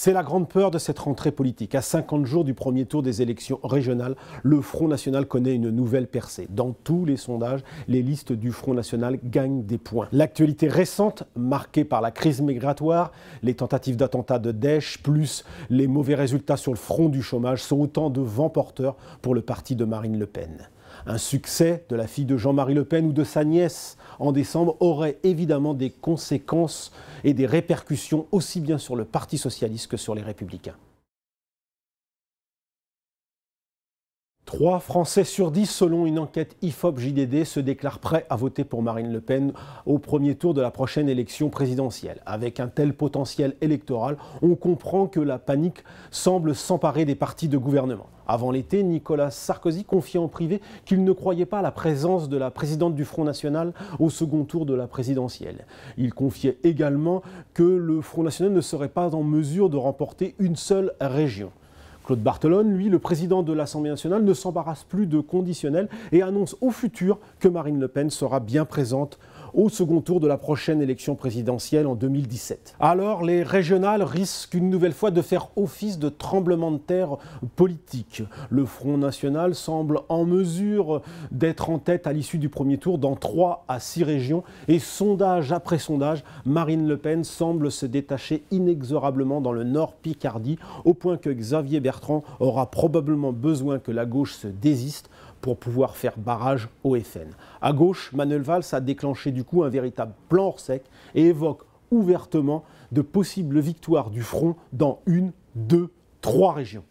C'est la grande peur de cette rentrée politique. À 50 jours du premier tour des élections régionales, le Front National connaît une nouvelle percée. Dans tous les sondages, les listes du Front National gagnent des points. L'actualité récente, marquée par la crise migratoire, les tentatives d'attentat de Daesh, plus les mauvais résultats sur le front du chômage, sont autant de vents porteurs pour le parti de Marine Le Pen. Un succès de la fille de Jean-Marie Le Pen ou de sa nièce en décembre aurait évidemment des conséquences et des répercussions aussi bien sur le Parti socialiste que sur les Républicains. 3 Français sur 10, selon une enquête IFOP-JDD, se déclarent prêts à voter pour Marine Le Pen au premier tour de la prochaine élection présidentielle. Avec un tel potentiel électoral, on comprend que la panique semble s'emparer des partis de gouvernement. Avant l'été, Nicolas Sarkozy confiait en privé qu'il ne croyait pas à la présence de la présidente du Front National au second tour de la présidentielle. Il confiait également que le Front National ne serait pas en mesure de remporter une seule région. Claude Barthelone, lui, le président de l'Assemblée nationale, ne s'embarrasse plus de conditionnel et annonce au futur que Marine Le Pen sera bien présente au second tour de la prochaine élection présidentielle en 2017. Alors, les régionales risquent une nouvelle fois de faire office de tremblement de terre politique. Le Front National semble en mesure d'être en tête à l'issue du premier tour dans 3 à 6 régions et sondage après sondage, Marine Le Pen semble se détacher inexorablement dans le Nord Picardie, au point que Xavier Bertrand aura probablement besoin que la gauche se désiste pour pouvoir faire barrage au FN. À gauche, Manuel Valls a déclenché du coup un véritable plan hors sec et évoque ouvertement de possibles victoires du Front dans 1, 2, 3 régions.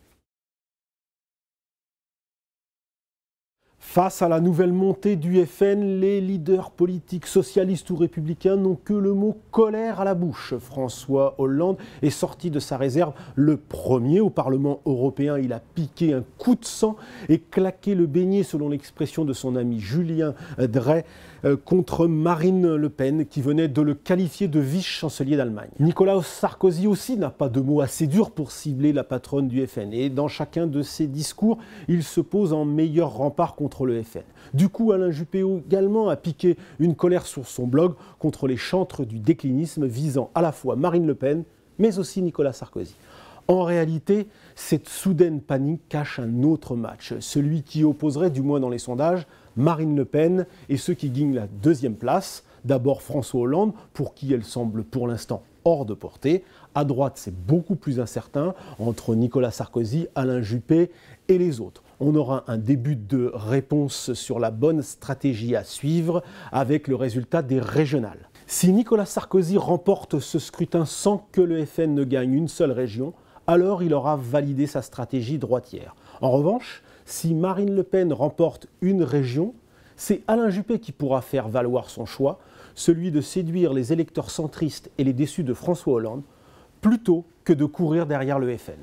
Face à la nouvelle montée du FN, les leaders politiques socialistes ou républicains n'ont que le mot colère à la bouche. François Hollande est sorti de sa réserve le premier au Parlement européen. Il a piqué un coup de sang et claqué le beignet, selon l'expression de son ami Julien Drey, contre Marine Le Pen, qui venait de le qualifier de vice-chancelier d'Allemagne. Nicolas Sarkozy aussi n'a pas de mots assez durs pour cibler la patronne du FN. Et dans chacun de ses discours, il se pose en meilleur rempart contre le FN. Du coup, Alain Juppé également a piqué une colère sur son blog contre les chantres du déclinisme visant à la fois Marine Le Pen, mais aussi Nicolas Sarkozy. En réalité, cette soudaine panique cache un autre match, celui qui opposerait, du moins dans les sondages, Marine Le Pen et ceux qui gagnent la 2e place. D'abord François Hollande, pour qui elle semble pour l'instant hors de portée. À droite, c'est beaucoup plus incertain, entre Nicolas Sarkozy, Alain Juppé et les autres. On aura un début de réponse sur la bonne stratégie à suivre avec le résultat des régionales. Si Nicolas Sarkozy remporte ce scrutin sans que le FN ne gagne une seule région, alors il aura validé sa stratégie droitière. En revanche, si Marine Le Pen remporte une région, c'est Alain Juppé qui pourra faire valoir son choix, celui de séduire les électeurs centristes et les déçus de François Hollande, plutôt que de courir derrière le FN.